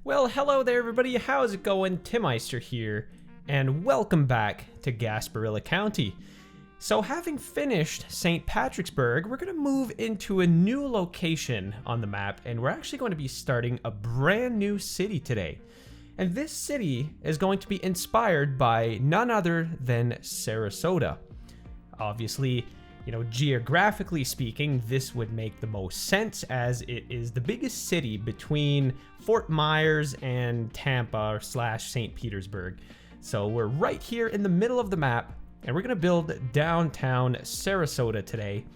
Well, hello there everybody, how's it going? Timeister here, and welcome back to Gasparilla County. So having finished St. Patricksburg, we're going to move into a new location on the map, and we're actually going to be starting a brand new city today. And this city is going to be inspired by none other than Sarasota. Obviously, geographically speaking, this would make the most sense as it is the biggest city between Fort Myers and Tampa / St. Petersburg. So we're right here in the middle of the map, and we're going to build downtown Sarasota today.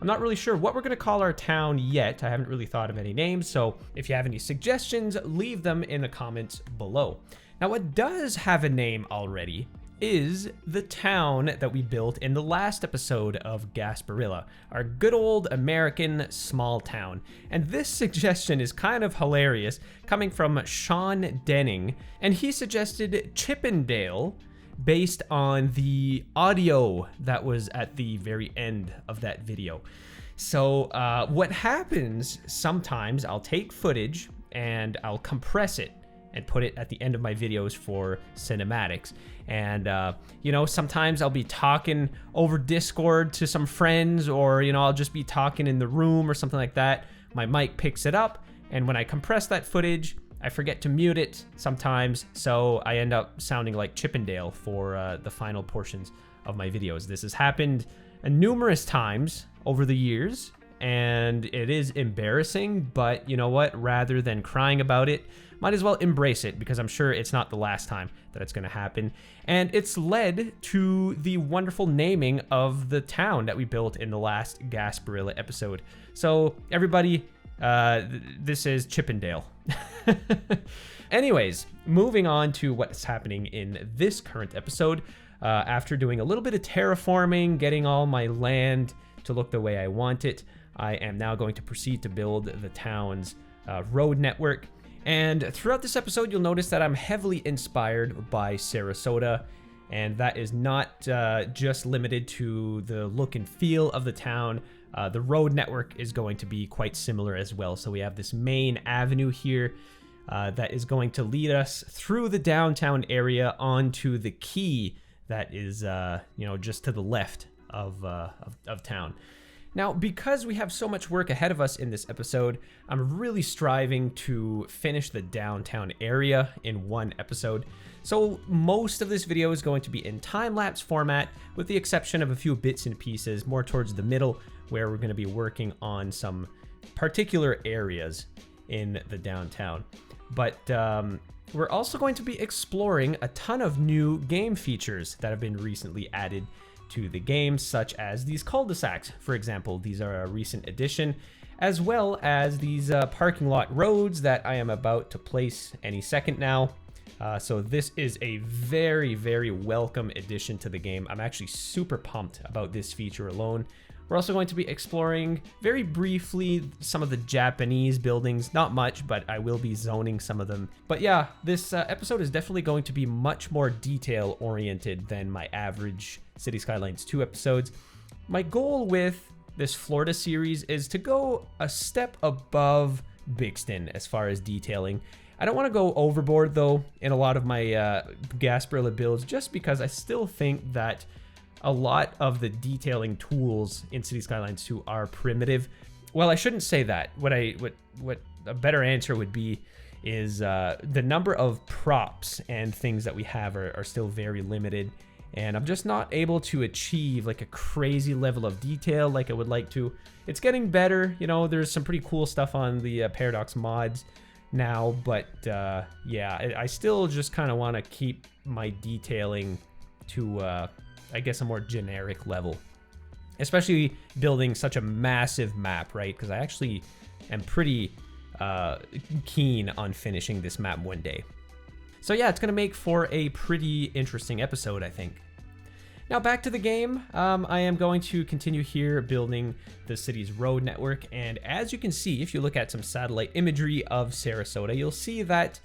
I'm not really sure what we're going to call our town yet. I haven't really thought of any names, so if you have any suggestions, leave them in the comments below. Now, what does have a name already is the town that we built in the last episode of Gasparilla, our good old American small town. And this suggestion is kind of hilarious, coming from Sean Denning, and he suggested Chippendale based on the audio that was at the very end of that video. So what happens, sometimes I'll take footage and I'll compress it and put it at the end of my videos for cinematics. And, sometimes I'll be talking over Discord to some friends, or, I'll just be talking in the room or something like that. My mic picks it up, and when I compress that footage, I forget to mute it sometimes, so I end up sounding like Chippendale for the final portions of my videos. This has happened numerous times over the years, and it is embarrassing, but you know what? Rather than crying about it, might as well embrace it, because I'm sure it's not the last time that it's going to happen. And it's led to the wonderful naming of the town that we built in the last Gasparilla episode. So everybody, this is Chippendale. Anyways, moving on to what's happening in this current episode. After doing a little bit of terraforming, getting all my land to look the way I want it, I am now going to proceed to build the town's road network. And throughout this episode, you'll notice that I'm heavily inspired by Sarasota, and that is not just limited to the look and feel of the town. The road network is going to be quite similar as well. So we have this main avenue here that is going to lead us through the downtown area onto the quay that is, just to the left of town. Now, because we have so much work ahead of us in this episode, I'm really striving to finish the downtown area in one episode. So most of this video is going to be in time-lapse format, with the exception of a few bits and pieces more towards the middle, where we're going to be working on some particular areas in the downtown. But we're also going to be exploring a ton of new game features that have been recently added to the game, such as these cul-de-sacs, for example. These are a recent addition, as well as these parking lot roads that I am about to place any second now. So this is a very, very welcome addition to the game. I'm actually super pumped about this feature alone. We're also going to be exploring very briefly some of the Japanese buildings, not much, but I will be zoning some of them. But yeah, this episode is definitely going to be much more detail oriented than my average Cities Skylines 2 episodes. My goal with this Florida series is to go a step above Bixton as far as detailing. I don't want to go overboard though in a lot of my Gasparilla builds, just because I still think that a lot of the detailing tools in Cities Skylines 2 are primitive. Well, I shouldn't say that. What a better answer would be is the number of props and things that we have are still very limited, and I'm just not able to achieve like a crazy level of detail like I would like to. It's getting better, there's some pretty cool stuff on the Paradox mods now, but yeah, I still just kind of want to keep my detailing to I guess a more generic level, especially building such a massive map, right? Because I actually am pretty keen on finishing this map one day. So yeah, it's gonna make for a pretty interesting episode, I think. Now back to the game. I am going to continue here building the city's road network, and as you can see, if you look at some satellite imagery of Sarasota, you'll see that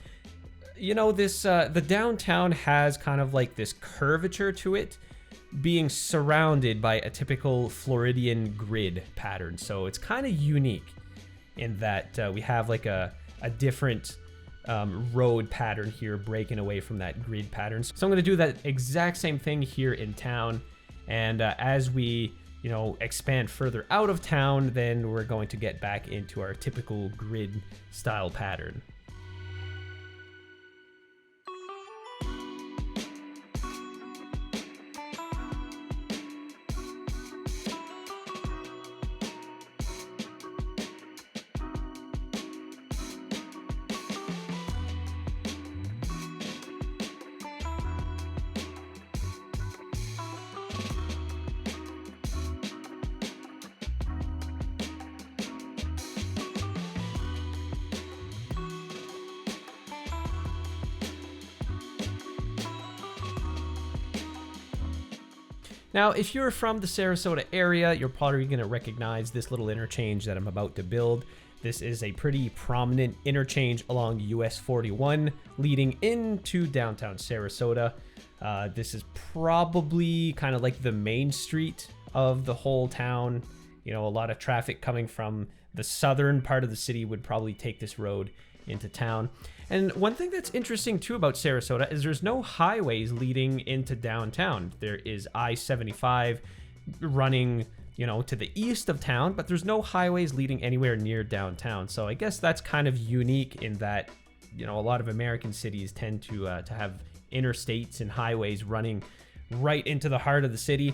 the downtown has kind of like this curvature to it, being surrounded by a typical Floridian grid pattern. So it's kind of unique in that we have like a different road pattern here, breaking away from that grid pattern. So I'm going to do that exact same thing here in town. And as we, you know, expand further out of town, then we're going to get back into our typical grid style pattern. Now, if you're from the Sarasota area, you're probably going to recognize this little interchange that I'm about to build. This is a pretty prominent interchange along US 41 leading into downtown Sarasota. This is probably kind of like the main street of the whole town. You know, a lot of traffic coming from the southern part of the city would probably take this road into town. And one thing that's interesting too about Sarasota is there's no highways leading into downtown. There is I-75 running, you know, to the east of town, but there's no highways leading anywhere near downtown. So I guess that's kind of unique in that, you know, a lot of American cities tend to have interstates and highways running right into the heart of the city.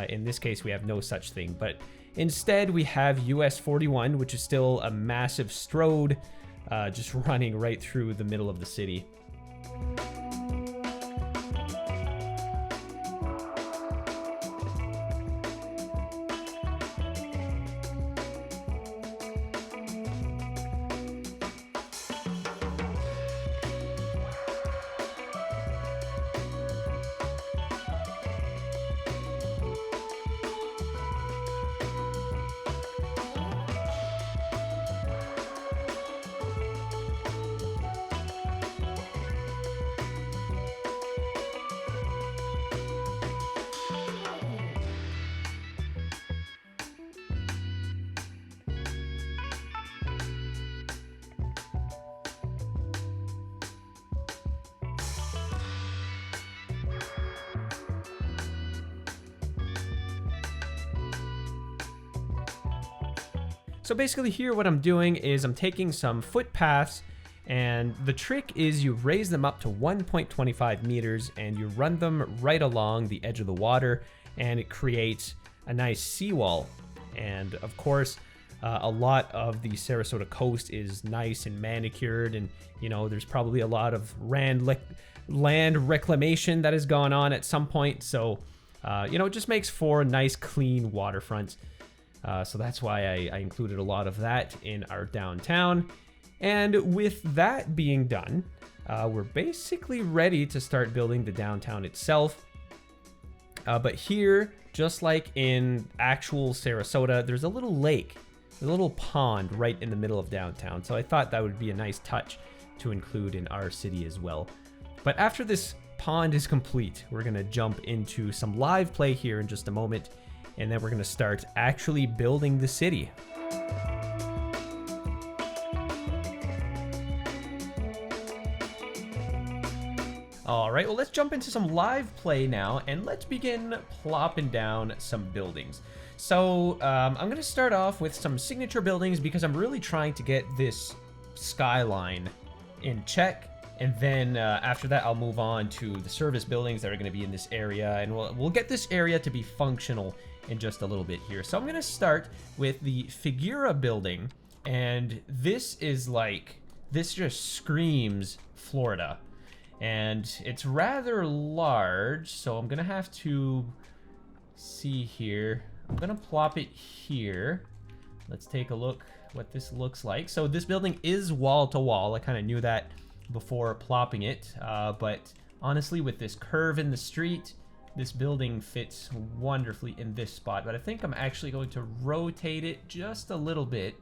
In this case, we have no such thing, but instead we have US 41, which is still a massive strode just running right through the middle of the city. So basically here what I'm doing is I'm taking some footpaths, and the trick is you raise them up to 1.25 meters and you run them right along the edge of the water, and it creates a nice seawall. And of course, a lot of the Sarasota coast is nice and manicured, and you know, there's probably a lot of land reclamation that has gone on at some point. So you know, it just makes for a nice clean waterfront. So that's why I included a lot of that in our downtown. And with that being done, we're basically ready to start building the downtown itself. But here, just like in actual Sarasota, there's a little lake, a little pond right in the middle of downtown. So I thought that would be a nice touch to include in our city as well. But after this pond is complete, we're going to jump into some live play here in just a moment. And then we're going to start actually building the city. All right, well, let's jump into some live play now, and let's begin plopping down some buildings. So I'm going to start off with some signature buildings because I'm really trying to get this skyline in check. And then after that, I'll move on to the service buildings that are going to be in this area, and we'll get this area to be functional in just a little bit here. So I'm going to start with the Figura building, and this is like, this just screams Florida, and it's rather large, so I'm going to have to see here. I'm going to plop it here. Let's take a look what this looks like. So this building is wall to wall. I kind of knew that before plopping it, but honestly, with this curve in the street, this building fits wonderfully in this spot. But I think I'm actually going to rotate it just a little bit,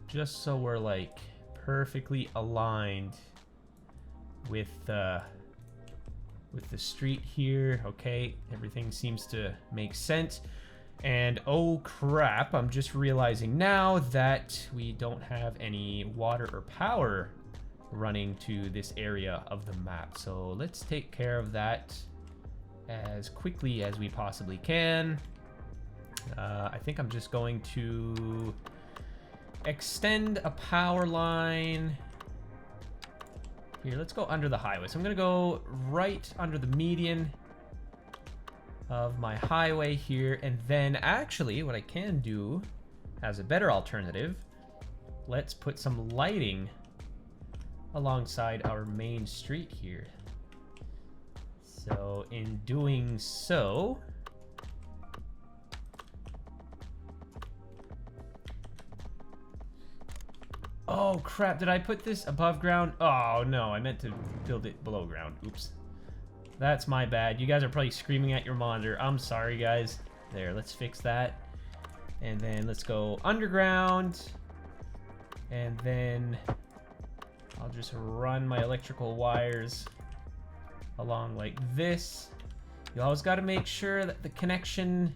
just so we're like perfectly aligned with the street here. Okay, everything seems to make sense. And oh crap, I'm just realizing now that we don't have any water or power running to this area of the map. So let's take care of that as quickly as we possibly can. I think I'm just going to extend a power line. Here, let's go under the highway. So I'm gonna go right under the median of my highway here, and then actually what I can do as a better alternative, let's put some lighting alongside our main street here. So in doing so, oh crap, did I put this above ground? Oh no, I meant to build it below ground. Oops. That's my bad. You guys are probably screaming at your monitor. I'm sorry, guys. There, let's fix that. And then let's go underground. And then I'll just run my electrical wires along like this. You always got to make sure that the connection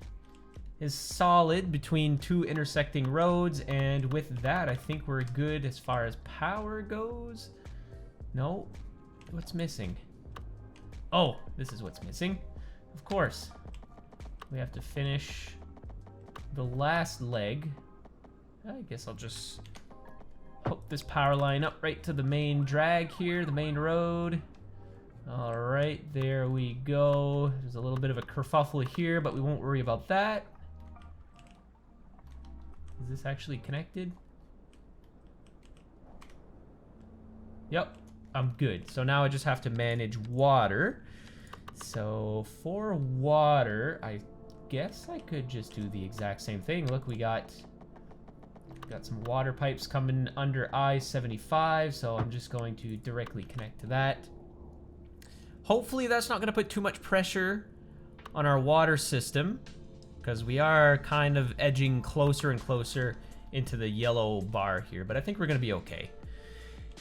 is solid between two intersecting roads. And with that, I think we're good as far as power goes. No, what's missing? Oh, this is what's missing. Of course. We have to finish the last leg. I guess I'll just hook this power line up right to the main drag here, the main road. All right, there we go. There's a little bit of a kerfuffle here, but we won't worry about that. Is this actually connected? Yep. I'm good. So now I just have to manage water. So for water, I guess I could just do the exact same thing. Look, we got some water pipes coming under I-75, so I'm just going to directly connect to that. Hopefully that's not going to put too much pressure on our water system, because we are kind of edging closer and closer into the yellow bar here, but I think we're going to be okay.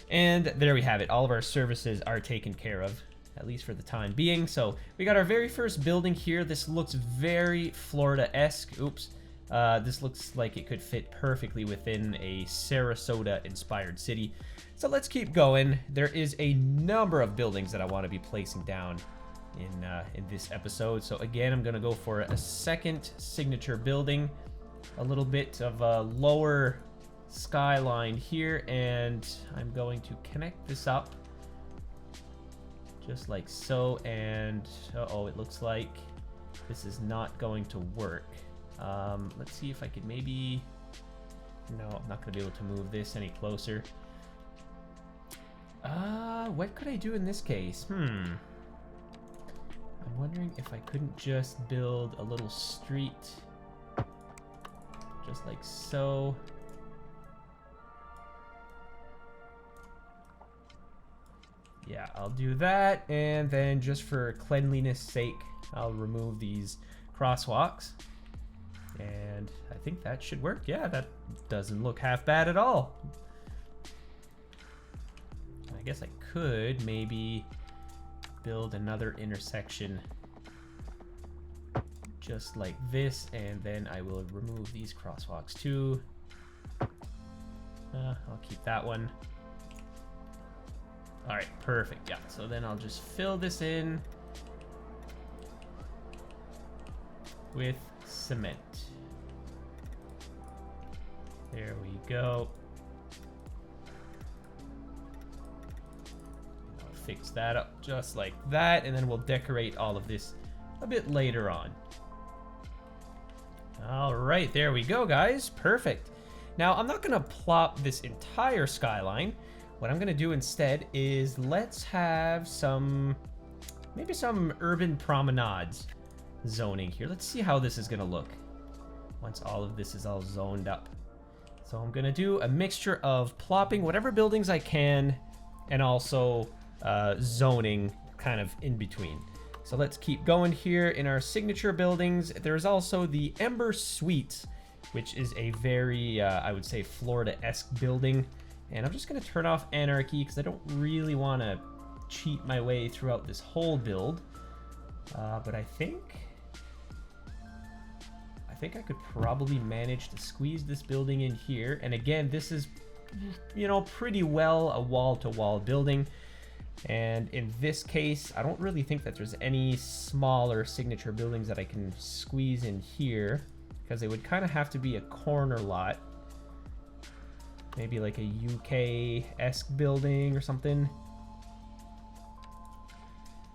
And there we have it. All of our services are taken care of, at least for the time being. So we got our very first building here. This looks very Florida-esque. Oops. This looks like it could fit perfectly within a Sarasota-inspired city. So let's keep going. There is a number of buildings that I want to be placing down in this episode. So again, I'm going to go for a second signature building. A little bit of a lower skyline here, and I'm going to connect this up just like so. And uh-oh, it looks like this is not going to work. Let's see if I could maybe... No, I'm not going to be able to move this any closer. What could I do in this case? I'm wondering if I couldn't just build a little street just like so. Yeah, I'll do that, and then just for cleanliness sake, I'll remove these crosswalks. And I think that should work. Yeah, that doesn't look half bad at all. I guess I could maybe build another intersection just like this, and then I will remove these crosswalks too. I'll keep that one. All right, perfect. Yeah, so then I'll just fill this in with cement. There we go. I'll fix that up just like that, and then we'll decorate all of this a bit later on. All right, there we go, guys. Perfect. Now, I'm not gonna plop this entire skyline. What I'm gonna do instead is let's have maybe some urban promenades zoning here. Let's see how this is gonna look once all of this is all zoned up. So I'm gonna do a mixture of plopping whatever buildings I can and also zoning kind of in between. So let's keep going here in our signature buildings. There's also the Ember Suites, which is a very, I would say, Florida-esque building. And I'm just going to turn off Anarchy because I don't really want to cheat my way throughout this whole build. But I think think I could probably manage to squeeze this building in here. And again, this is, you know, pretty well a wall-to-wall building. And in this case, I don't really think that there's any smaller signature buildings that I can squeeze in here, because it would kind of have to be a corner lot. Maybe like a UK-esque building or something.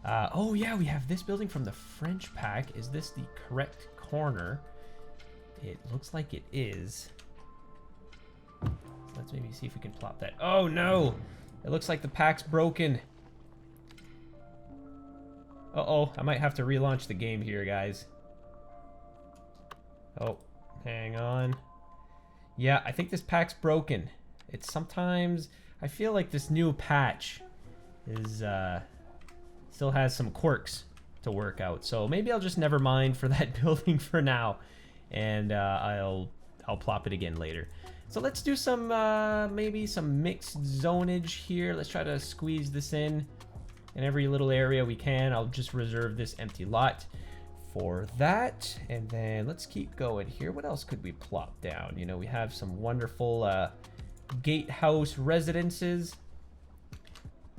Oh yeah, we have this building from the French pack. Is this the correct corner? It looks like it is. So let's maybe see if we can plop that. Oh no! It looks like the pack's broken. Uh-oh, I might have to relaunch the game here, guys. Oh, hang on. Yeah, I think this pack's broken. It's sometimes... I feel like this new patch is... still has some quirks to work out, so maybe I'll just never mind for that building for now, and I'll plop it again later. So let's do some maybe some mixed zonage here. Let's try to squeeze this in every little area we can. I'll just reserve this empty lot for that, and then let's keep going here. What else could we plop down? You know, we have some wonderful gatehouse residences.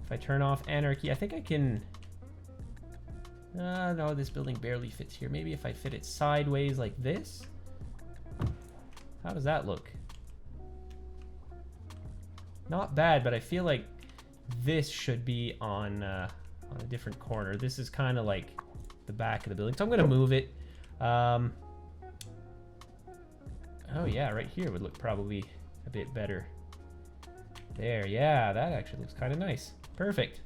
If I turn off anarchy, I think I can... no, this building barely fits here. Maybe if I fit it sideways like this. How does that look? Not bad, but I feel like this should be on a different corner. This is kind of like the back of the building, so I'm going to move it. Oh yeah, right here would look probably a bit better. There, yeah, that actually looks kind of nice. Perfect.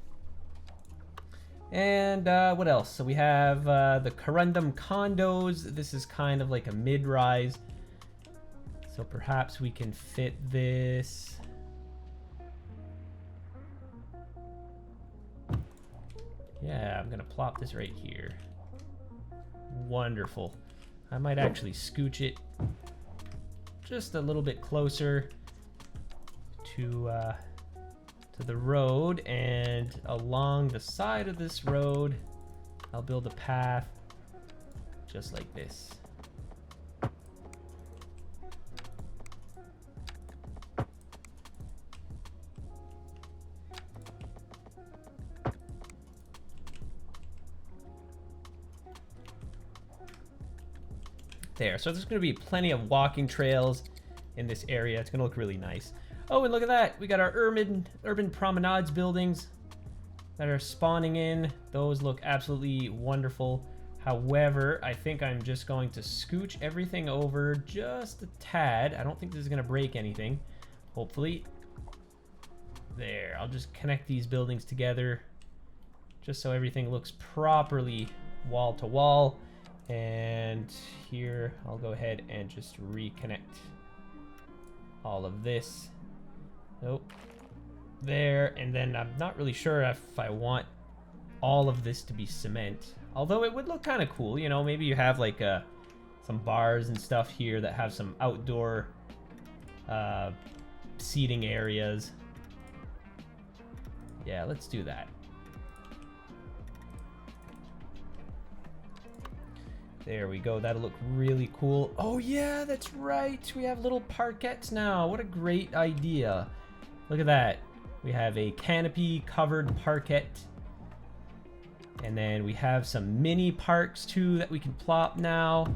And what else? So we have the Corundum condos. This is kind of like a mid-rise. So perhaps we can fit this. Yeah, I'm gonna plop this right here. Wonderful. I might actually scooch it just a little bit closer to the road, and along the side of this road I'll build a path just like this. There, so there's going to be plenty of walking trails in this area. It's going to look really nice. Oh, and look at that. We got our urban promenades buildings that are spawning in. Those look absolutely wonderful. However, I think I'm just going to scooch everything over just a tad. I don't think this is going to break anything. Hopefully. There, I'll just connect these buildings together just so everything looks properly wall to wall. And here I'll go ahead and just reconnect all of this. Nope. There, and then I'm not really sure if I want all of this to be cement. Although it would look kind of cool, you know, maybe you have like some bars and stuff here that have some outdoor seating areas. Yeah, let's do that. There we go. That'll look really cool. Oh yeah, that's right. We have little parkettes now. What a great idea. Look at that. We have a canopy covered parquet. And then we have some mini parks too that we can plop now.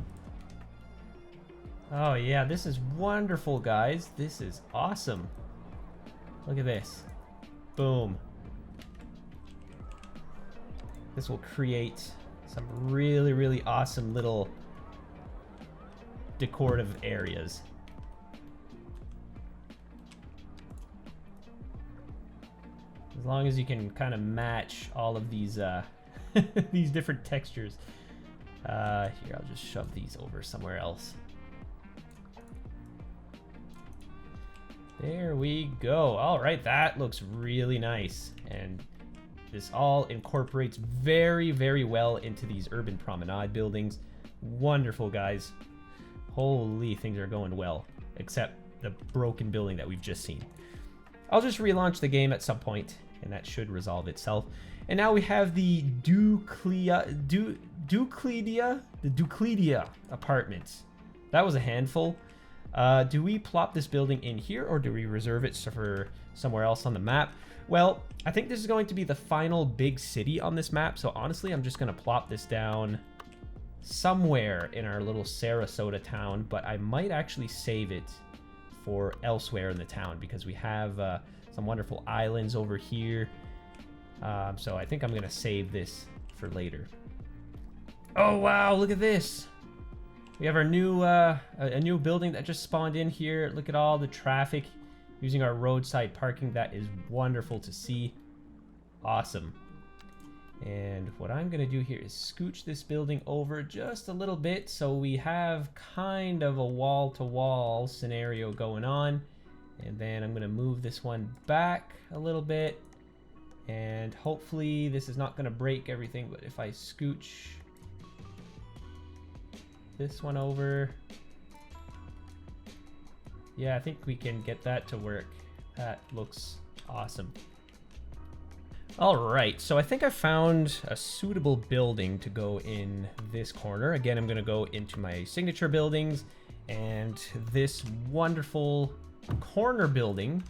Oh yeah, this is wonderful, guys. This is awesome. Look at this. Boom. This will create some really, really awesome little decorative areas. As long as you can kind of match all of these these different textures. Here, I'll just shove these over somewhere else. There we go. All right, that looks really nice. And this all incorporates very, very well into these urban promenade buildings. Wonderful, guys. Holy, things are going well. Except the broken building that we've just seen. I'll just relaunch the game at some point, and that should resolve itself. And now we have the Duclidia apartments. that was a handful. Do we plop this building in here, or do we reserve it for somewhere else on the map? Well, I think this is going to be the final big city on this map, so honestly, I'm just going to plop this down somewhere in our little Sarasota town, but I might actually save it for elsewhere in the town because we have some wonderful islands over here. So I think I'm going to save this for later. Oh, wow, look at this. We have our new a new building that just spawned in here. Look at all the traffic using our roadside parking. That is wonderful to see. Awesome. And what I'm going to do here is scooch this building over just a little bit so we have kind of a wall-to-wall scenario going on. And then I'm going to move this one back a little bit. And hopefully this is not going to break everything, but if I scooch this one over, yeah, I think we can get that to work. That looks awesome. All right, so I think I found a suitable building to go in this corner. Again, I'm going to go into my signature buildings, and this wonderful corner building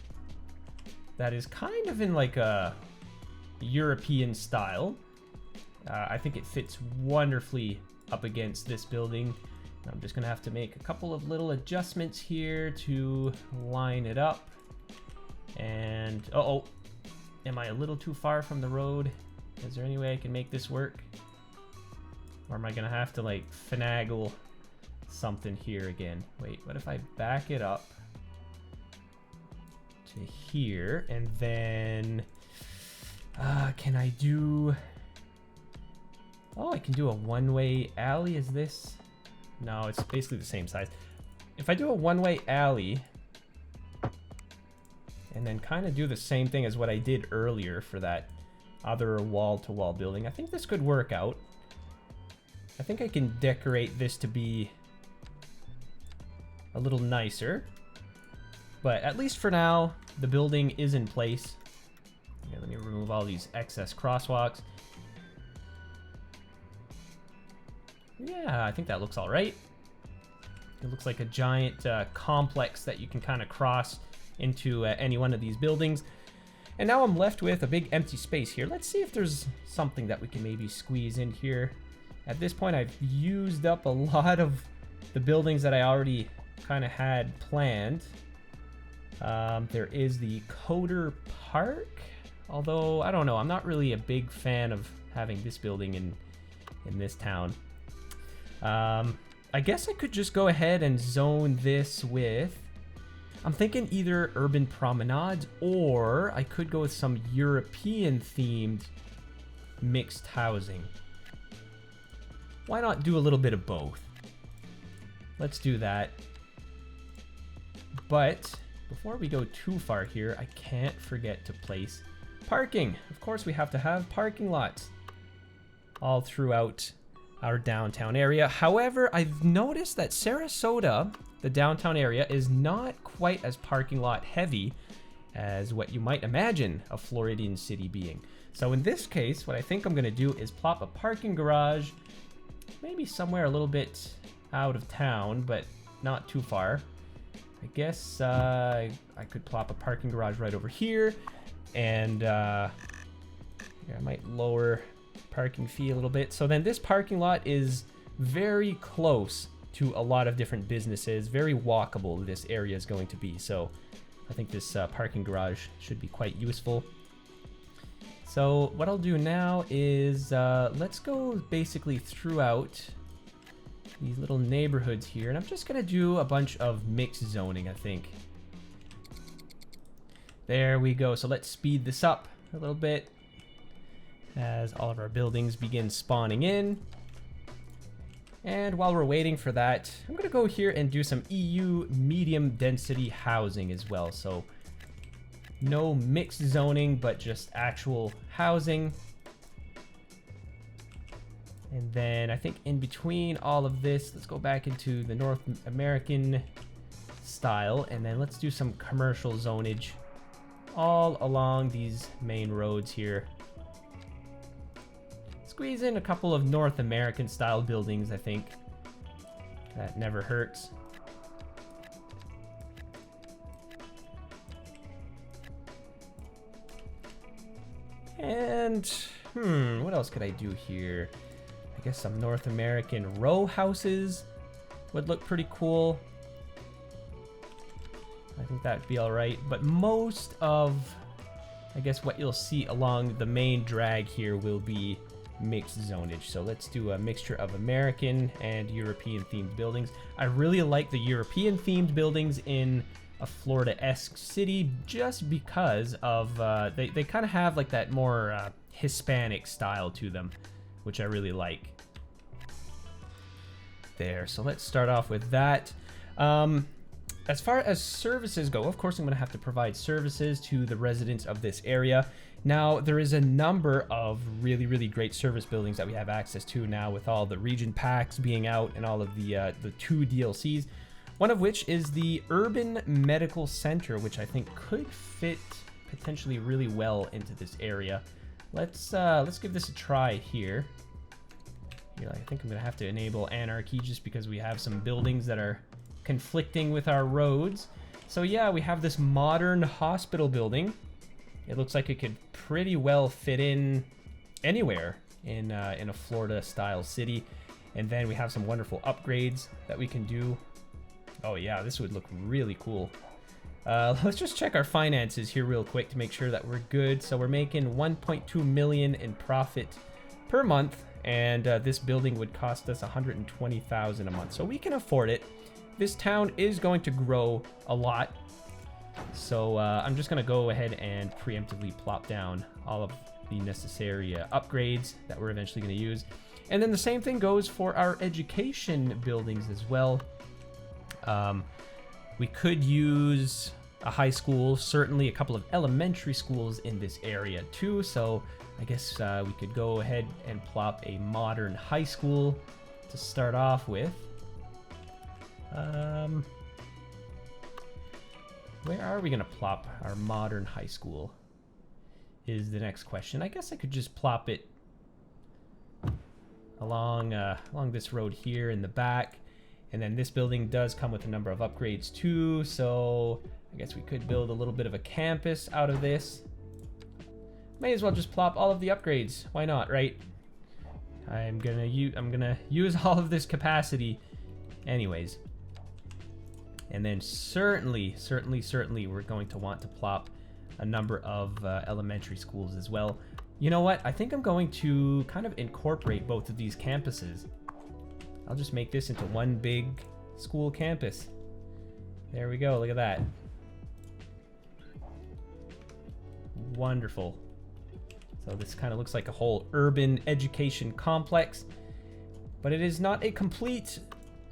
that is kind of in like a European style. I think it fits wonderfully up against this building. I'm just gonna have to make a couple of little adjustments here to line it up. And uh-oh, am I a little too far from the road? Is there any way I can make this work? Or am I gonna have to like finagle something here again? Wait, what if I back it up to here, and then can I do... Oh, I can do a one-way alley. Is this? No, it's basically the same size. If I do a one-way alley and then kind of do the same thing as what I did earlier for that other wall-to-wall building, I think this could work out. I think I can decorate this to be a little nicer. But at least for now, the building is in place. Okay, let me remove all these excess crosswalks. Yeah, I think that looks all right. It looks like a giant complex that you can kind of cross into any one of these buildings. And now I'm left with a big empty space here. Let's see if there's something that we can maybe squeeze in here. At this point, I've used up a lot of the buildings that I already kind of had planned. There is the Coder Park, although I don't know, I'm not really a big fan of having this building in this town. I guess I could just go ahead and zone this with, I'm thinking either urban promenades, or I could go with some European themed mixed housing. Why not do a little bit of both? Let's do that. But before we go too far here, I can't forget to place parking. Of course, we have to have parking lots all throughout our downtown area. However, I've noticed that Sarasota, the downtown area, is not quite as parking lot heavy as what you might imagine a Floridian city being. So in this case, what I think I'm going to do is plop a parking garage, maybe somewhere a little bit out of town, but not too far. I guess I could plop a parking garage right over here, and yeah, I might lower parking fee a little bit. So then this parking lot is very close to a lot of different businesses, very walkable this area is going to be. So I think this parking garage should be quite useful. So what I'll do now is let's go basically throughout these little neighborhoods here, and I'm just gonna do a bunch of mixed zoning, I think. There we go. So let's speed this up a little bit as all of our buildings begin spawning in. And while we're waiting for that, I'm gonna go here and do some EU medium density housing as well. So no mixed zoning, but just actual housing. And then I think in between all of this, let's go back into the North American style, and then let's do some commercial zonage all along these main roads here. Squeeze in a couple of North American style buildings, I think. That never hurts. And, what else could I do here? I guess some North American row houses would look pretty cool. I think that'd be all right. But most of, I guess, what you'll see along the main drag here will be mixed zonage. So let's do a mixture of American and European themed buildings. I really like the European themed buildings in a Florida-esque city just because of they kind of have like that more Hispanic style to them, which I really like. There, so let's start off with that. As far as services go, of course I'm going to have to provide services to the residents of this area. Now, there is a number of really, really great service buildings that we have access to now with all the region packs being out and all of the 2 DLCs. One of which is the Urban Medical Center, which I think could fit potentially really well into this area. Let's give this a try here. I think I'm gonna have to enable anarchy just because we have some buildings that are conflicting with our roads. So yeah, we have this modern hospital building. It looks like it could pretty well fit in anywhere in a Florida-style city. And then we have some wonderful upgrades that we can do. Oh yeah, this would look really cool. Let's just check our finances here real quick to make sure that we're good. So we're making 1.2 million in profit per month, and this building would cost us 120,000 a month. So we can afford it. This town is going to grow a lot. So I'm just gonna go ahead and preemptively plop down all of the necessary upgrades that we're eventually gonna use. And then the same thing goes for our education buildings as well. We could use a high school, certainly a couple of elementary schools in this area too. So I guess we could go ahead and plop a modern high school to start off with. Where are we gonna plop our modern high school is the next question. I guess I could just plop it along this road here in the back. And then this building does come with a number of upgrades too, so I guess we could build a little bit of a campus out of this. May as well just plop all of the upgrades. Why not, right? I'm gonna use all of this capacity anyways. And then certainly we're going to want to plop a number of elementary schools as well. You know what? I think I'm going to kind of incorporate both of these campuses. I'll just make this into one big school campus. There we go, look at that. Wonderful. So this kind of looks like a whole urban education complex, but it is not a complete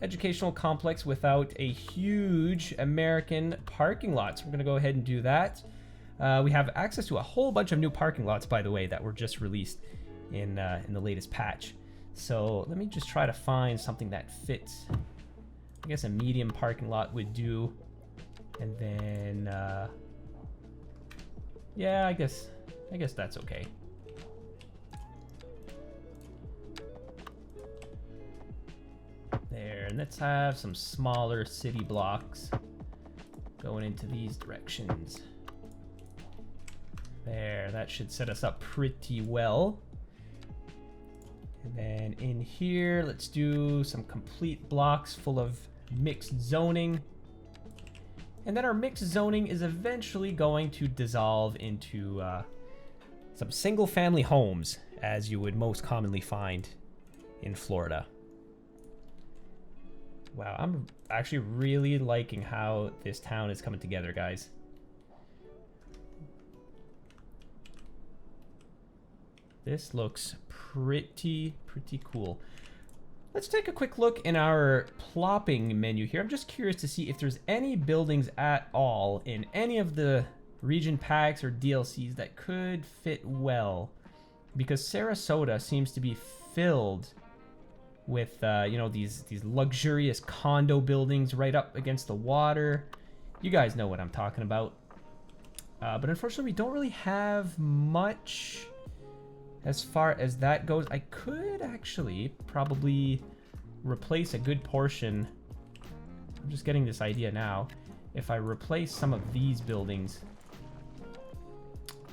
educational complex without a huge American parking lot. So we're gonna go ahead and do that. We have access to a whole bunch of new parking lots, by the way, that were just released in the latest patch. So let me just try to find something that fits. I guess a medium parking lot would do. And then, yeah, I guess that's okay. There, and let's have some smaller city blocks going into these directions. There, that should set us up pretty well. And then in here, let's do some complete blocks full of mixed zoning. And then our mixed zoning is eventually going to dissolve into some single family homes, as you would most commonly find in Florida. Wow, I'm actually really liking how this town is coming together, guys. This looks pretty cool. Let's take a quick look in our plopping menu here. I'm just curious to see if there's any buildings at all in any of the region packs or DLCs that could fit well, because Sarasota seems to be filled with you know, these luxurious condo buildings right up against the water. You guys know what I'm talking about. But unfortunately, we don't really have much as far as that goes. I could actually probably replace a good portion, I'm just getting this idea now, if I replace some of these buildings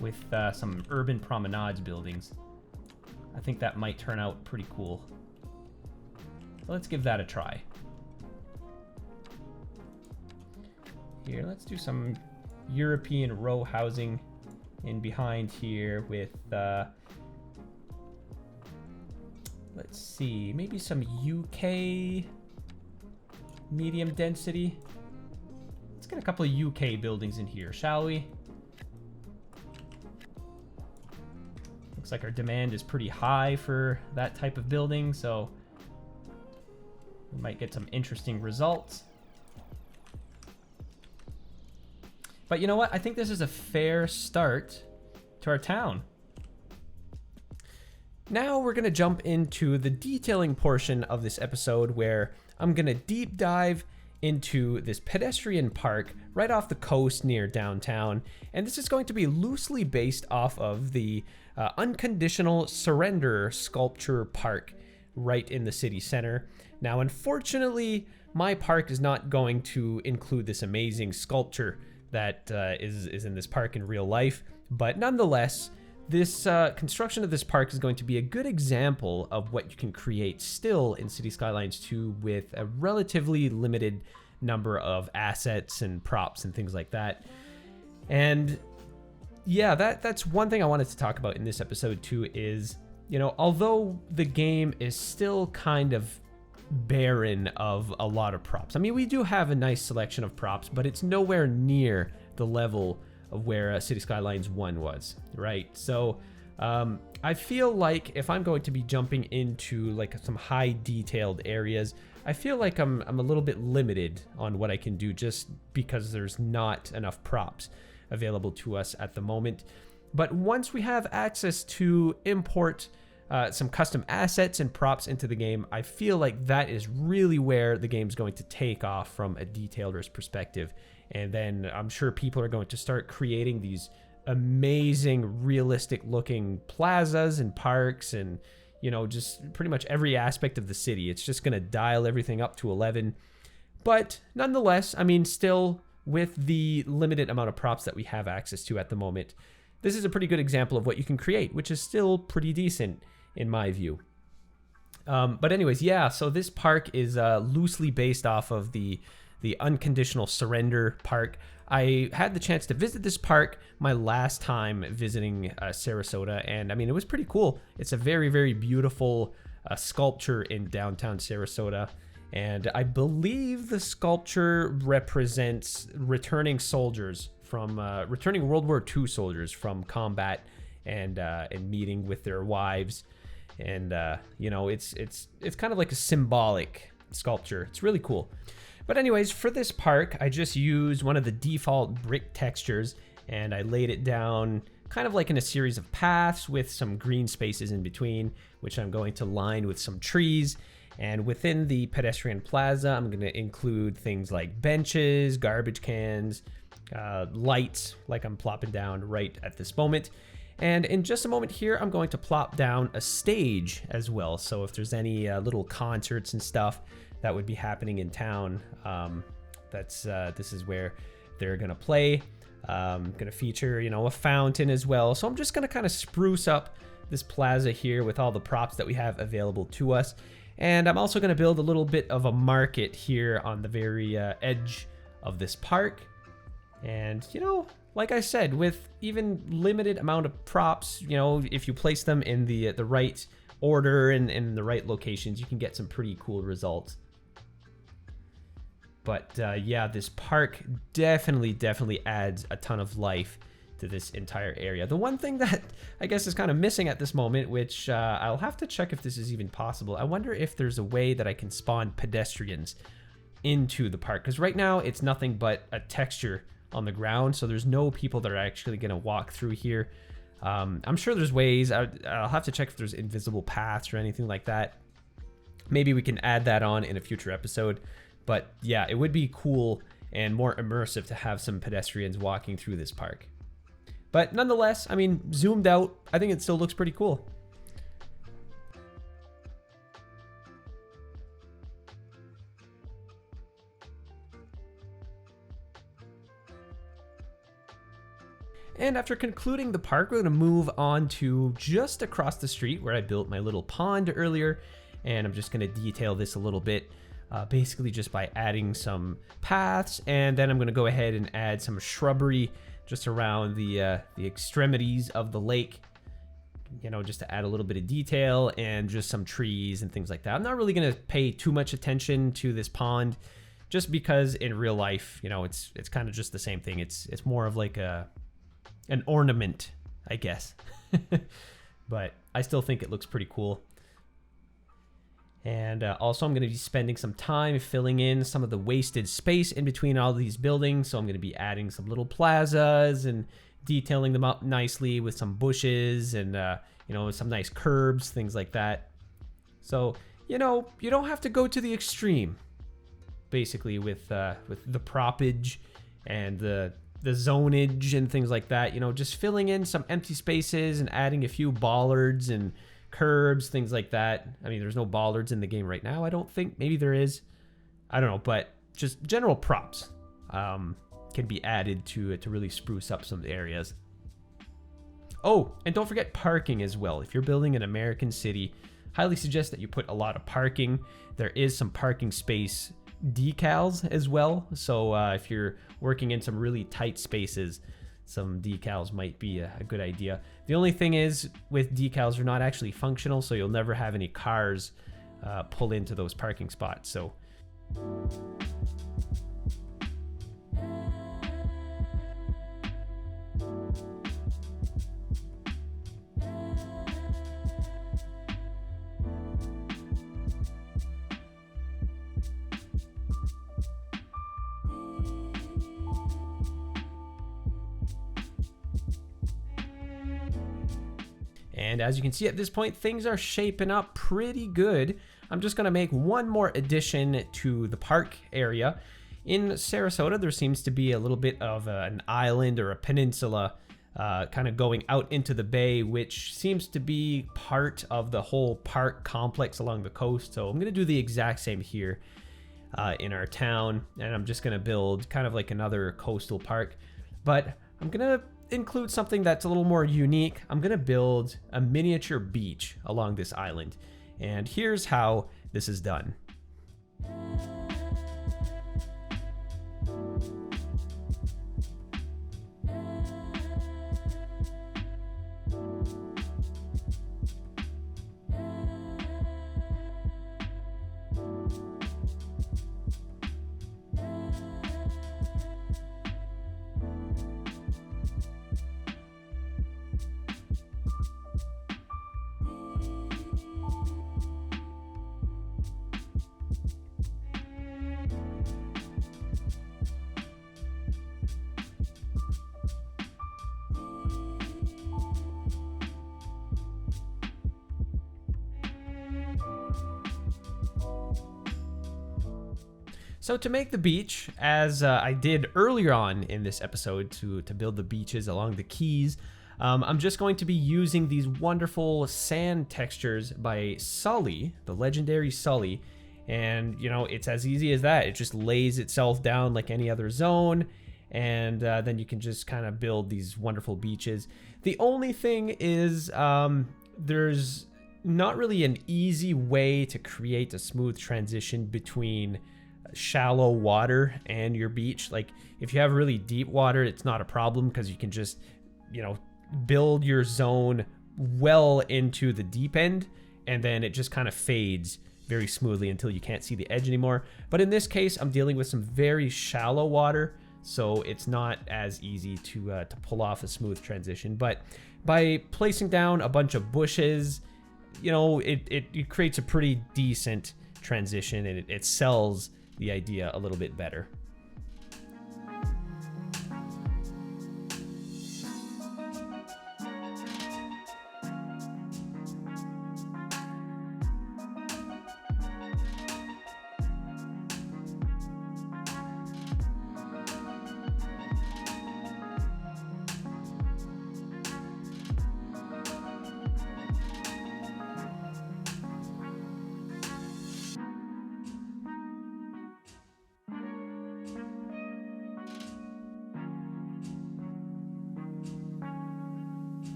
with some urban promenades buildings, I think that might turn out pretty cool. So let's give that a try. Here, let's do some European row housing in behind here with, let's see, maybe some UK medium density. Let's get a couple of UK buildings in here, shall we? Looks like our demand is pretty high for that type of building, so we might get some interesting results. But you know what? I think this is a fair start to our town. Now we're going to jump into the detailing portion of this episode where I'm going to deep dive into this pedestrian park right off the coast near downtown. And this is going to be loosely based off of the Unconditional Surrender Sculpture Park right in the city center. Now, unfortunately, my park is not going to include this amazing sculpture that is in this park in real life, but nonetheless, this construction of this park is going to be a good example of what you can create still in Cities Skylines 2 with a relatively limited number of assets and props and things like that. And yeah, that's one thing I wanted to talk about in this episode too is, you know, although the game is still kind of barren of a lot of props. I mean, we do have a nice selection of props, but it's nowhere near the level of where Cities Skylines 1 was, right? So I feel like if I'm going to be jumping into like some high detailed areas, I feel like I'm a little bit limited on what I can do just because there's not enough props available to us at the moment. But once we have access to import some custom assets and props into the game, I feel like that is really where the game's going to take off from a detailer's perspective. And then I'm sure people are going to start creating these amazing, realistic looking plazas and parks and, you know, just pretty much every aspect of the city. It's just going to dial everything up to 11. But nonetheless, I mean, still with the limited amount of props that we have access to at the moment, this is a pretty good example of what you can create, which is still pretty decent in my view. But anyways, yeah, so this park is loosely based off of the Unconditional Surrender Park. I had the chance to visit this park my last time visiting Sarasota, and I mean, it was pretty cool. It's a very, very beautiful sculpture in downtown Sarasota, and I believe the sculpture represents returning soldiers from returning World War II soldiers from combat and meeting with their wives. And you know, it's kind of like a symbolic sculpture. It's really cool. But anyways, for this park, I just used one of the default brick textures and I laid it down kind of like in a series of paths with some green spaces in between, which I'm going to line with some trees. And within the pedestrian plaza, I'm going to include things like benches, garbage cans, lights, like I'm plopping down right at this moment. And in just a moment here, I'm going to plop down a stage as well. So if there's any little concerts and stuff that would be happening in town, this is where they're gonna play. Gonna feature, you know, a fountain as well. So I'm just gonna kind of spruce up this plaza here with all the props that we have available to us. And I'm also gonna build a little bit of a market here on the very edge of this park. And, you know, like I said, with even limited amount of props, you know, if you place them in the right order and in the right locations, you can get some pretty cool results. But yeah, this park definitely adds a ton of life to this entire area. The one thing that I guess is kind of missing at this moment, which I'll have to check if this is even possible. I wonder if there's a way that I can spawn pedestrians into the park, because right now it's nothing but a texture on the ground, so there's no people that are actually going to walk through here. I'm sure there's ways. I'll have to check if there's invisible paths or anything like that. Maybe we can add that on in a future episode. But yeah, it would be cool and more immersive to have some pedestrians walking through this park. But nonetheless, I mean, zoomed out, I think it still looks pretty cool. And after concluding the park, we're gonna move on to just across the street where I built my little pond earlier. And I'm just gonna detail this a little bit, basically just by adding some paths. And then I'm gonna go ahead and add some shrubbery just around the extremities of the lake, you know, just to add a little bit of detail, and just some trees and things like that. I'm not really gonna pay too much attention to this pond, just because in real life, you know, it's kind of just the same thing. It's more of like an ornament, I guess. But I still think it looks pretty cool. And also I'm going to be spending some time filling in some of the wasted space in between all these buildings. So I'm going to be adding some little plazas and detailing them up nicely with some bushes and, you know, some nice curbs, things like that. So, you know, you don't have to go to the extreme, basically, with the propage and the zonage and things like that. You know, just filling in some empty spaces and adding a few bollards and curbs, things like that. I mean, there's no bollards in the game right now, I don't think. Maybe there is. I don't know, but just general props can be added to really spruce up some areas. Oh, and don't forget parking as well. If you're building an American city, highly suggest that you put a lot of parking. There is some parking space decals as well. So if you're working in some really tight spaces, some decals might be a good idea. The only thing is, with decals, they're not actually functional, so you'll never have any cars pull into those parking spots. So and as you can see at this point, things are shaping up pretty good. I'm just gonna make one more addition to the park area. In Sarasota, there seems to be a little bit of an island or a peninsula kind of going out into the bay, which seems to be part of the whole park complex along the coast. So I'm gonna do the exact same here in our town, and I'm just gonna build kind of like another coastal park, but I'm gonna include something that's a little more unique. I'm gonna build a miniature beach along this island, and here's how this is done. So to make the beach, as I did earlier on in this episode to build the beaches along the keys, I'm just going to be using these wonderful sand textures by Sully, the legendary Sully. And, you know, it's as easy as that. It just lays itself down like any other zone, and then you can just kind of build these wonderful beaches. The only thing is there's not really an easy way to create a smooth transition between shallow water and your beach. Like, if you have really deep water, it's not a problem because you can just, you know, build your zone well into the deep end, and then it just kind of fades very smoothly until you can't see the edge anymore. But in this case, I'm dealing with some very shallow water, so it's not as easy to pull off a smooth transition. But by placing down a bunch of bushes, you know, it creates a pretty decent transition, and it sells the idea a little bit better.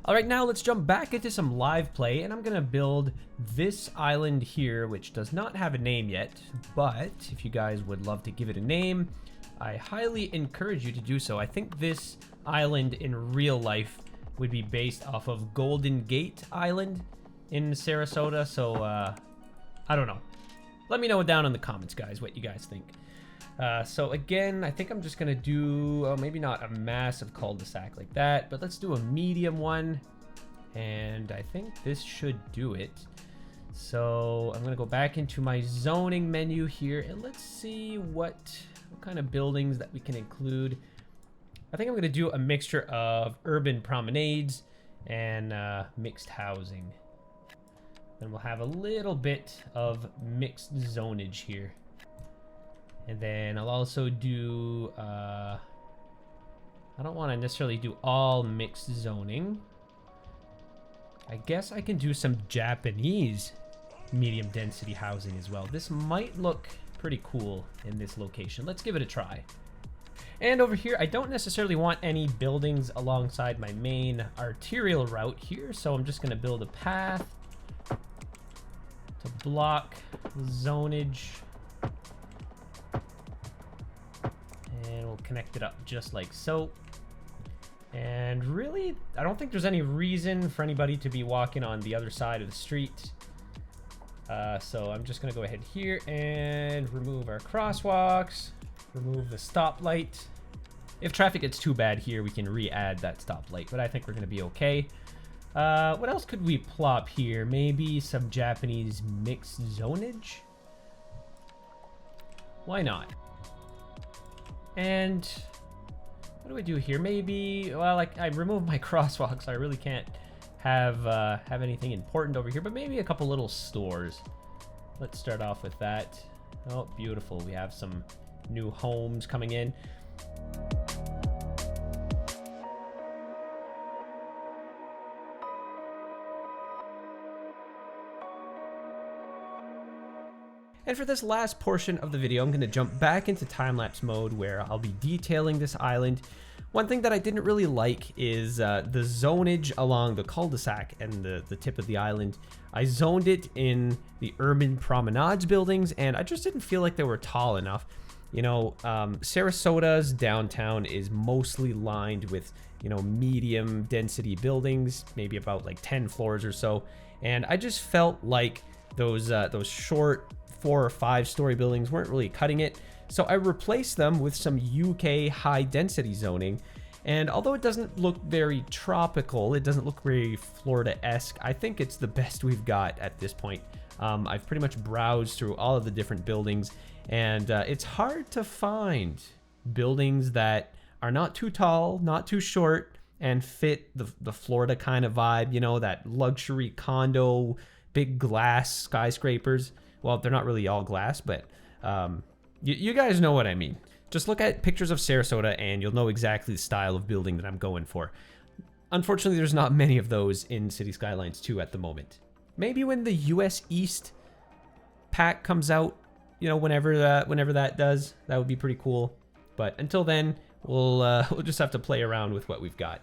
All right, now let's jump back into some live play, and I'm gonna build this island here, which does not have a name yet, but if you guys would love to give it a name, I highly encourage you to do so. I think this island in real life would be based off of Golden Gate Island in Sarasota, so I don't know. Let me know down in the comments, guys, what you guys think. So again, I think I'm just gonna do, maybe not a massive cul-de-sac like that, but let's do a medium one. And I think this should do it. So I'm gonna go back into my zoning menu here, and let's see what kind of buildings that we can include. I think I'm gonna do a mixture of urban promenades and mixed housing. Then we'll have a little bit of mixed zonage here. And then I'll also do, I don't want to necessarily do all mixed zoning. I guess I can do some Japanese medium density housing as well. This might look pretty cool in this location. Let's give it a try. And over here, I don't necessarily want any buildings alongside my main arterial route here, so I'm just going to build a path to block zonage. And we'll connect it up just like so. And really, I don't think there's any reason for anybody to be walking on the other side of the street. So I'm just gonna go ahead here and remove our crosswalks, remove the stoplight. If traffic gets too bad here, we can re-add that stoplight, but I think we're gonna be okay. What else could we plop here? Maybe some Japanese mixed zonage? Why not? And what do we do here? Maybe, well, like I removed my crosswalk, so I really can't have anything important over here, but maybe a couple little stores. Let's start off with that. Oh, beautiful. We have some new homes coming in. And for this last portion of the video, I'm going to jump back into time-lapse mode where I'll be detailing this island. One thing that I didn't really like is the zonage along the cul-de-sac and the tip of the island. I zoned it in the urban promenades buildings, and I just didn't feel like they were tall enough. You know, Sarasota's downtown is mostly lined with, you know, medium density buildings, maybe about like 10 floors or so. And I just felt like those short 4 or 5 story buildings weren't really cutting it. So I replaced them with some UK high density zoning. And although it doesn't look very tropical, it doesn't look very Florida-esque, I think it's the best we've got at this point. I've pretty much browsed through all of the different buildings, and it's hard to find buildings that are not too tall, not too short, and fit the Florida kind of vibe, you know, that luxury condo, big glass skyscrapers. Well, they're not really all glass, but you guys know what I mean. Just look at pictures of Sarasota and you'll know exactly the style of building that I'm going for. Unfortunately, there's not many of those in Cities Skylines 2 at the moment. Maybe when the US East pack comes out, you know, whenever that does, that would be pretty cool. But until then, we'll just have to play around with what we've got.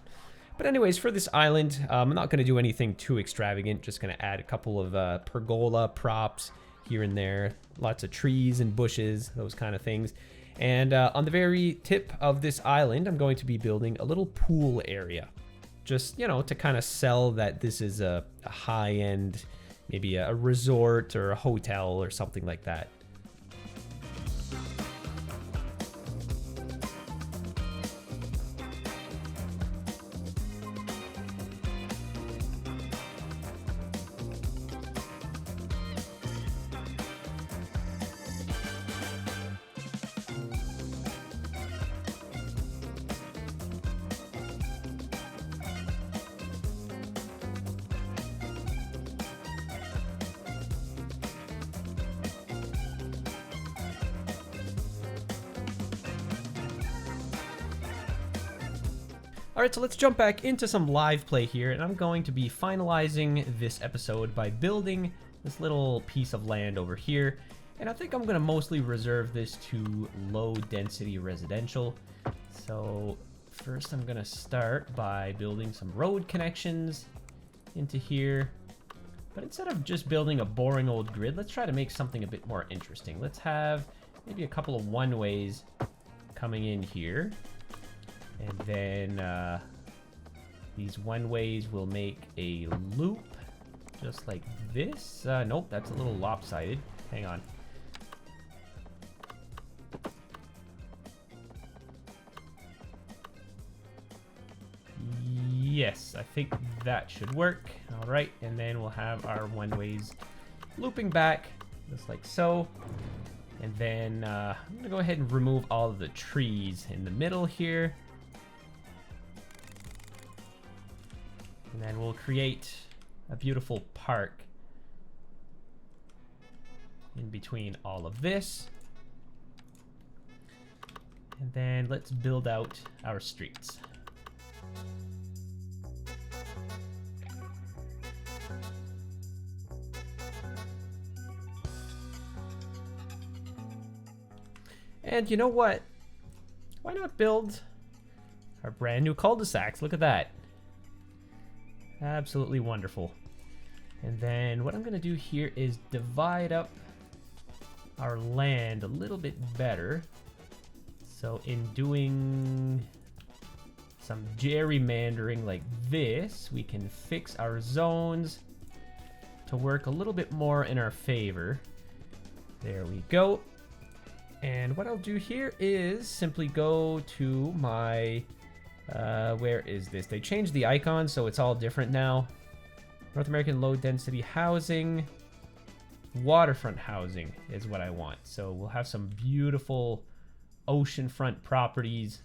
But anyways, for this island, I'm not going to do anything too extravagant. Just going to add a couple of pergola props here and there. Lots of trees and bushes, those kind of things. And on the very tip of this island, I'm going to be building a little pool area. Just, you know, to kind of sell that this is a high-end, maybe a resort or a hotel or something like that. Alright, so let's jump back into some live play here, and I'm going to be finalizing this episode by building this little piece of land over here. And I think I'm going to mostly reserve this to low density residential. So first I'm gonna start by building some road connections into here. But instead of just building a boring old grid, let's try to make something a bit more interesting. Let's have maybe a couple of one-ways coming in here. And then these one-ways will make a loop just like this. Nope, that's a little lopsided. Hang on. Yes, I think that should work. All right, and then we'll have our one-ways looping back just like so. And then I'm gonna go ahead and remove all of the trees in the middle here. And then we'll create a beautiful park in between all of this. And then let's build out our streets. And you know what? Why not build our brand new cul-de-sacs? Look at that. Absolutely wonderful. And then what I'm going to do here is divide up our land a little bit better. So in doing some gerrymandering like this, we can fix our zones to work a little bit more in our favor. There we go. And what I'll do here is simply go to my, where is this? They changed the icon, so it's all different now. North American low density housing, waterfront housing is what I want. So we'll have some beautiful oceanfront properties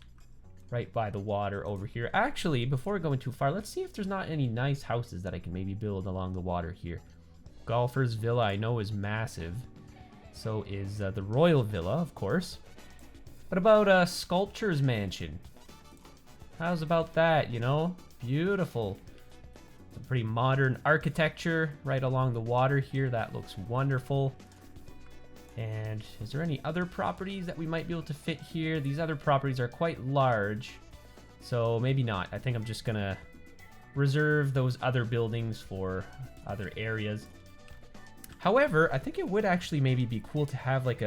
right by the water over here. Actually, before going too far, let's see if there's not any nice houses that I can maybe build along the water here. Golfer's Villa I know is massive. So is the Royal Villa, of course. What about Sculpture's Mansion? How's about that, you know? Beautiful. Some pretty modern architecture right along the water here. That looks wonderful. And is there any other properties that we might be able to fit here? These other properties are quite large, so maybe not. I think I'm just gonna reserve those other buildings for other areas. However, I think it would actually maybe be cool to have like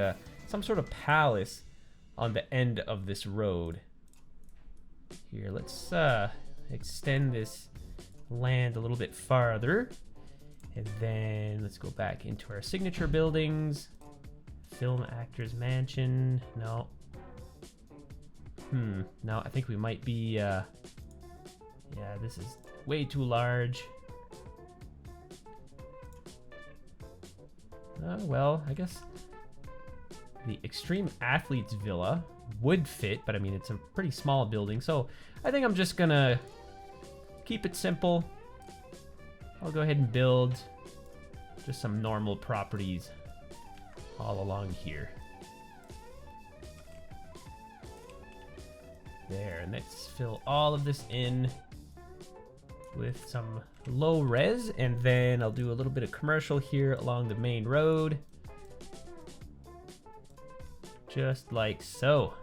some sort of palace on the end of this road. Here, let's extend this land a little bit farther. And then let's go back into our signature buildings. Film Actors Mansion. No. No, I think we might be, yeah, this is way too large. Well, I guess the Extreme Athletes Villa would fit, but I mean, it's a pretty small building, so I think I'm just gonna keep it simple. I'll go ahead and build just some normal properties all along here. There, and let's fill all of this in with some low res, and then I'll do a little bit of commercial here along the main road. Just like so.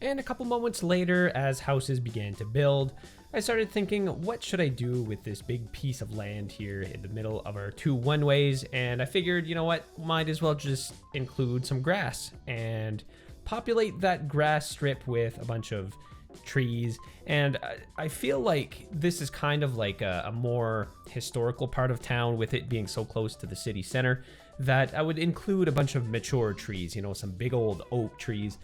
And a couple moments later, as houses began to build, I started thinking, what should I do with this big piece of land here in the middle of our two one-ways? And I figured, you know what, might as well just include some grass and populate that grass strip with a bunch of trees. And I feel like this is kind of like a more historical part of town, with it being so close to the city center, that I would include a bunch of mature trees, you know, some big old oak trees.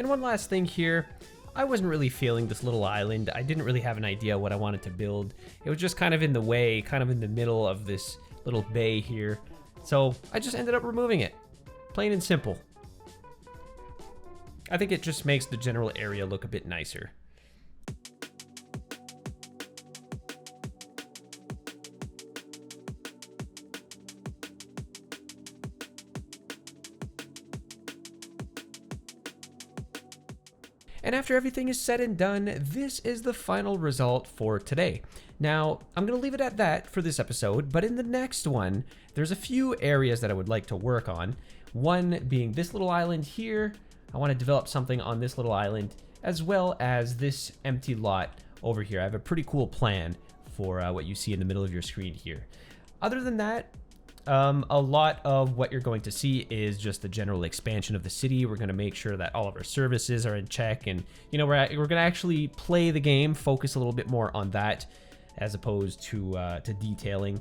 And one last thing here, I wasn't really feeling this little island. I didn't really have an idea what I wanted to build. It was just kind of in the way, kind of in the middle of this little bay here. So I just ended up removing it, plain and simple. I think it just makes the general area look a bit nicer. And after everything is said and done, this is the final result for today. Now, I'm going to leave it at that for this episode, but in the next one, there's a few areas that I would like to work on. One being this little island here. I want to develop something on this little island, as well as this empty lot over here. I have a pretty cool plan for what you see in the middle of your screen here. Other than that, a lot of what you're going to see is just the general expansion of the city. We're going to make sure that all of our services are in check, and you know, we're going to actually play the game, focus a little bit more on that as opposed to detailing.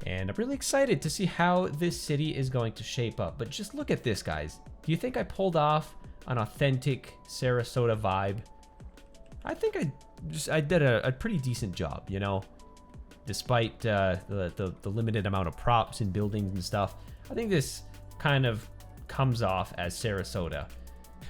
And I'm really excited to see how this city is going to shape up. But just look at this, guys. Do you think I pulled off an authentic Sarasota vibe? I think I did a pretty decent job, you know, despite the limited amount of props and buildings and stuff. I think this kind of comes off as Sarasota.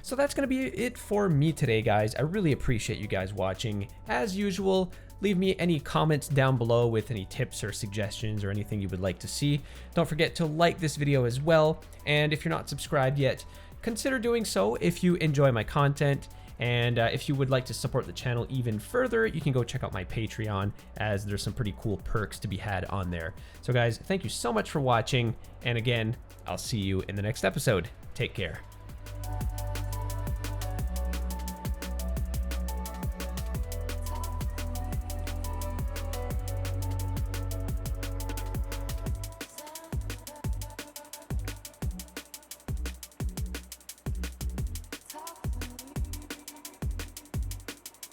So that's going to be it for me today, guys. I really appreciate you guys watching. As usual, leave me any comments down below with any tips or suggestions or anything you would like to see. Don't forget to like this video as well. And if you're not subscribed yet, consider doing so if you enjoy my content. And if you would like to support the channel even further, you can go check out my Patreon, as there's some pretty cool perks to be had on there. So guys, thank you so much for watching. And again, I'll see you in the next episode. Take care.